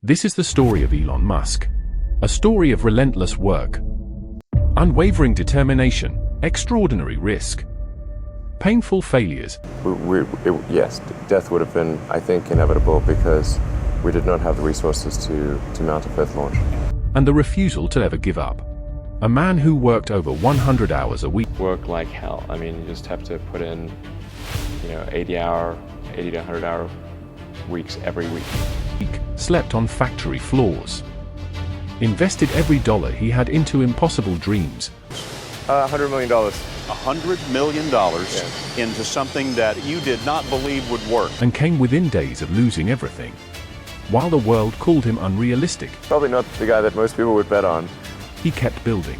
This is the story of Elon Musk. A story of relentless work, unwavering determination, extraordinary risk, painful failures. Yes, death would have been, I think, inevitable because we did not have the resources to mount a fifth launch. And the refusal to ever give up. A man who worked over 100 hours a week. Work like hell. I mean, you just have to put in, 80 to 100 hour weeks every week. Slept on factory floors. Invested every dollar he had into impossible dreams. $100 million. $100 million into something that you did not believe would work. And came within days of losing everything. While the world called him unrealistic. Probably not the guy that most people would bet on. He kept building.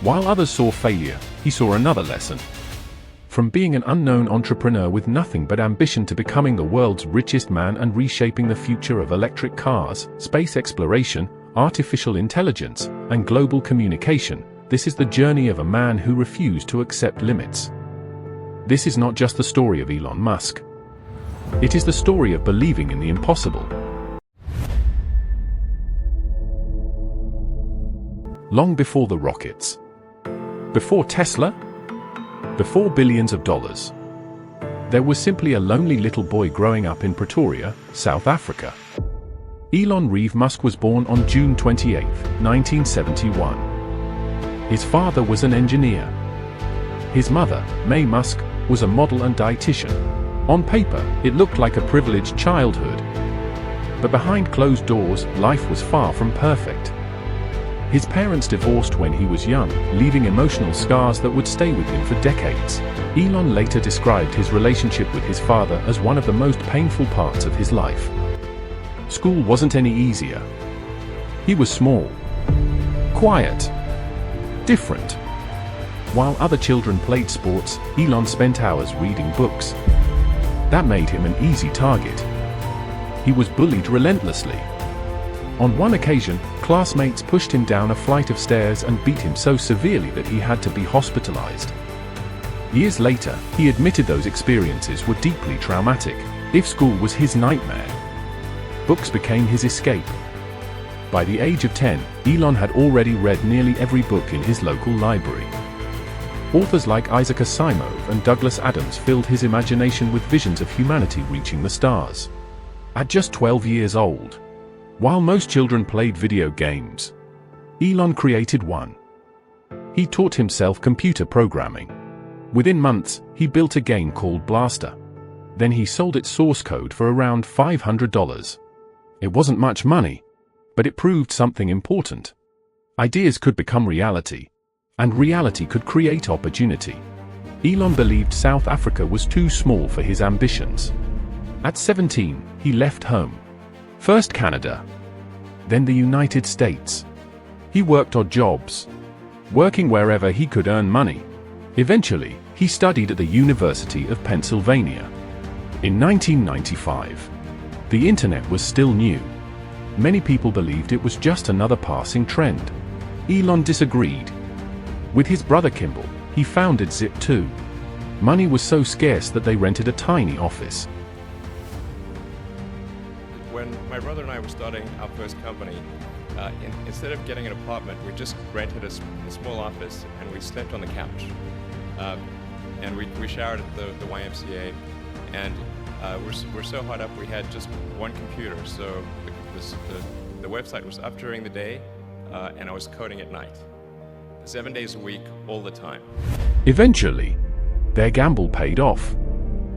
While others saw failure, he saw another lesson. From being an unknown entrepreneur with nothing but ambition to becoming the world's richest man and reshaping the future of electric cars, space exploration, artificial intelligence, and global communication, this is the journey of a man who refused to accept limits. This is not just the story of Elon Musk. It is the story of believing in the impossible. Long before the rockets. Before Tesla. Before billions of dollars. There was simply a lonely little boy growing up in Pretoria, South Africa. Elon Reeve Musk was born on June 28, 1971. His father was an engineer. His mother, May Musk, was a model and dietitian. On paper, it looked like a privileged childhood. But behind closed doors, life was far from perfect. His parents divorced when he was young, leaving emotional scars that would stay with him for decades. Elon later described his relationship with his father as one of the most painful parts of his life. School wasn't any easier. He was small, quiet, different. While other children played sports, Elon spent hours reading books. That made him an easy target. He was bullied relentlessly. On one occasion, classmates pushed him down a flight of stairs and beat him so severely that he had to be hospitalized. Years later, he admitted those experiences were deeply traumatic. If school was his nightmare, books became his escape. By the age of 10, Elon had already read nearly every book in his local library. Authors like Isaac Asimov and Douglas Adams filled his imagination with visions of humanity reaching the stars. At just 12 years old, while most children played video games, Elon created one. He taught himself computer programming. Within months, he built a game called Blaster. Then he sold its source code for around $500. It wasn't much money, but it proved something important. Ideas could become reality, and reality could create opportunity. Elon believed South Africa was too small for his ambitions. At 17, he left home. First Canada, then the United States. He worked odd jobs, working wherever he could earn money. Eventually, he studied at the University of Pennsylvania. In 1995, the internet was still new. Many people believed it was just another passing trend. Elon disagreed. With his brother Kimball, he founded Zip2. Money was so scarce that they rented a tiny office. When my brother and I were starting our first company, instead of getting an apartment, we just rented a small office and we slept on the couch. And we showered at the YMCA, and we're so hot up we had just one computer, so the website was up during the day and I was coding at night. 7 days a week, all the time. Eventually, their gamble paid off.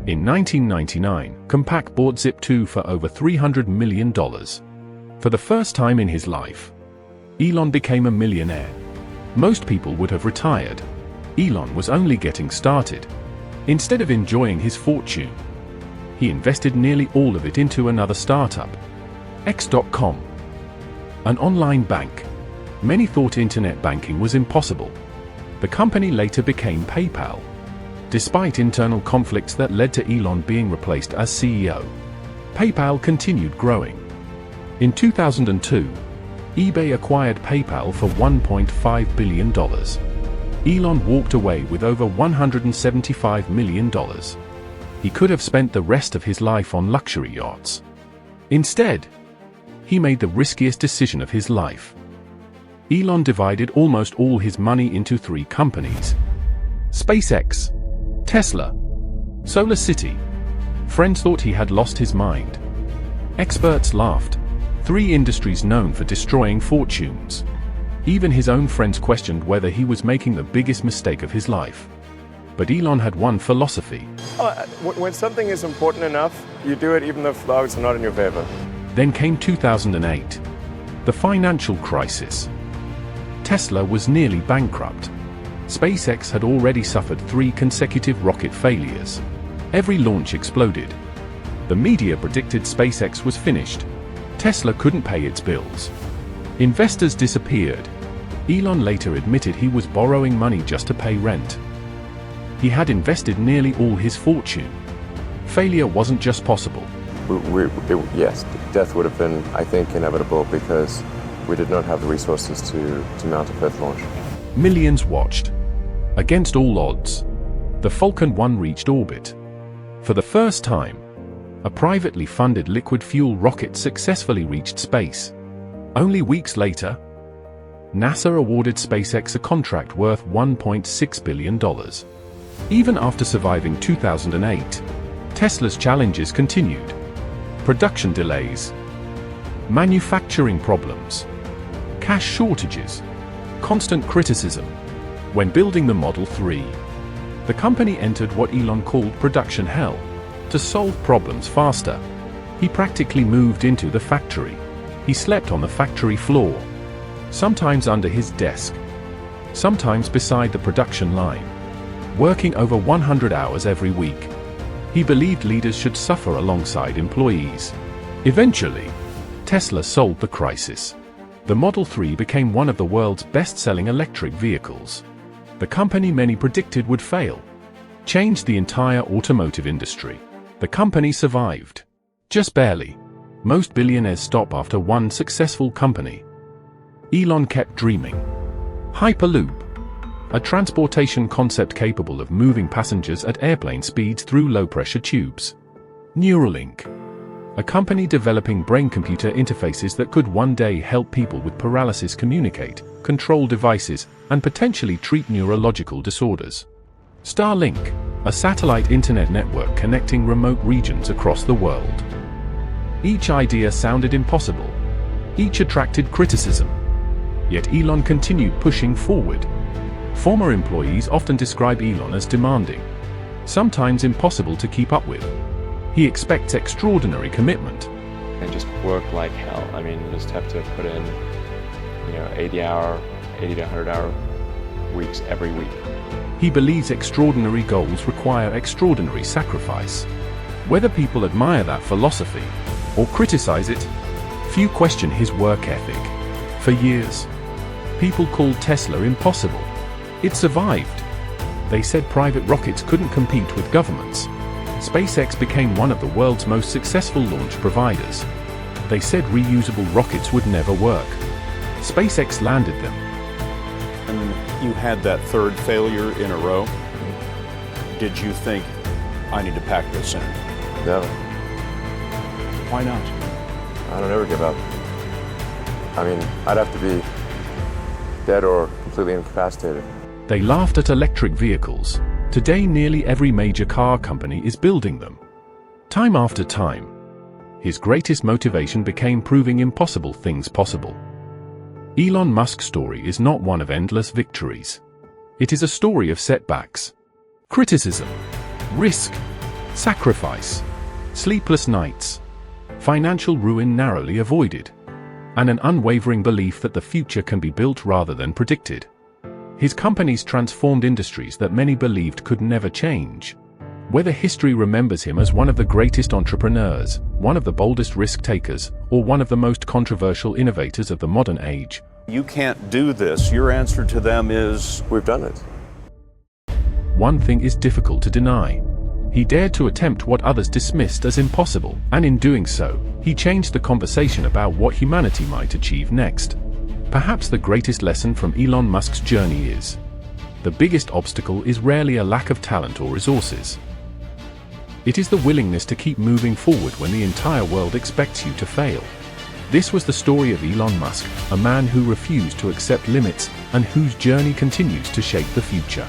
In 1999, Compaq bought Zip2 for over $300 million. For the first time in his life, Elon became a millionaire. Most people would have retired. Elon was only getting started. Instead of enjoying his fortune, he invested nearly all of it into another startup, X.com, an online bank. Many thought internet banking was impossible. The company later became PayPal. Despite internal conflicts that led to Elon being replaced as CEO, PayPal continued growing. In 2002, eBay acquired PayPal for $1.5 billion. Elon walked away with over $175 million. He could have spent the rest of his life on luxury yachts. Instead, he made the riskiest decision of his life. Elon divided almost all his money into 3 companies: SpaceX, Tesla, Solar City. Friends thought he had lost his mind. Experts laughed. 3 industries known for destroying fortunes. Even his own friends questioned whether he was making the biggest mistake of his life. But Elon had one philosophy. When something is important enough, you do it even though the odds are not in your favor. Then came 2008, the financial crisis. Tesla was nearly bankrupt. SpaceX had already suffered 3 consecutive rocket failures. Every launch exploded. The media predicted SpaceX was finished. Tesla couldn't pay its bills. Investors disappeared. Elon later admitted he was borrowing money just to pay rent. He had invested nearly all his fortune. Failure wasn't just possible. Yes, death would have been, I think, inevitable because we did not have the resources to mount a 5th launch. Millions watched. Against all odds, the Falcon 1 reached orbit. For the first time, a privately funded liquid fuel rocket successfully reached space. Only weeks later, NASA awarded SpaceX a contract worth $1.6 billion. Even after surviving 2008, Tesla's challenges continued. Production delays, manufacturing problems, cash shortages, constant criticism. When building the Model 3, the company entered what Elon called production hell. To solve problems faster, he practically moved into the factory. He slept on the factory floor, sometimes under his desk, sometimes beside the production line, working over 100 hours every week. He believed leaders should suffer alongside employees. Eventually, Tesla solved the crisis. The Model 3 became one of the world's best-selling electric vehicles. The company many predicted would fail changed the entire automotive industry. The company survived. Just barely. Most billionaires stop after one successful company. Elon kept dreaming. Hyperloop, a transportation concept capable of moving passengers at airplane speeds through low-pressure tubes. Neuralink, a company developing brain-computer interfaces that could one day help people with paralysis communicate, control devices, and potentially treat neurological disorders. Starlink, a satellite internet network connecting remote regions across the world. Each idea sounded impossible. Each attracted criticism. Yet Elon continued pushing forward. Former employees often describe Elon as demanding, sometimes impossible to keep up with. He expects extraordinary commitment. And just work like hell. I mean, you just have to put in, 80 to 100-hour weeks every week. He believes extraordinary goals require extraordinary sacrifice. Whether people admire that philosophy or criticize it, few question his work ethic. For years, people called Tesla impossible. It survived. They said private rockets couldn't compete with governments. SpaceX became one of the world's most successful launch providers. They said reusable rockets would never work. SpaceX landed them. And you had that 3rd failure in a row. Did you think, I need to pack this in? No, Why not? I don't ever give up. I mean, I'd have to be dead or completely incapacitated. They laughed at electric vehicles. Today nearly every major car company is building them. Time after time, his greatest motivation became proving impossible things possible. Elon Musk's story is not one of endless victories. It is a story of setbacks, criticism, risk, sacrifice, sleepless nights, financial ruin narrowly avoided, and an unwavering belief that the future can be built rather than predicted. His companies transformed industries that many believed could never change. Whether history remembers him as one of the greatest entrepreneurs, one of the boldest risk-takers, or one of the most controversial innovators of the modern age, You can't do this. Your answer to them is, We've done it. one thing is difficult to deny. He dared to attempt what others dismissed as impossible, and in doing so, he changed the conversation about what humanity might achieve next. Perhaps the greatest lesson from Elon Musk's journey is, the biggest obstacle is rarely a lack of talent or resources. It is the willingness to keep moving forward when the entire world expects you to fail. This was the story of Elon Musk, a man who refused to accept limits and whose journey continues to shape the future.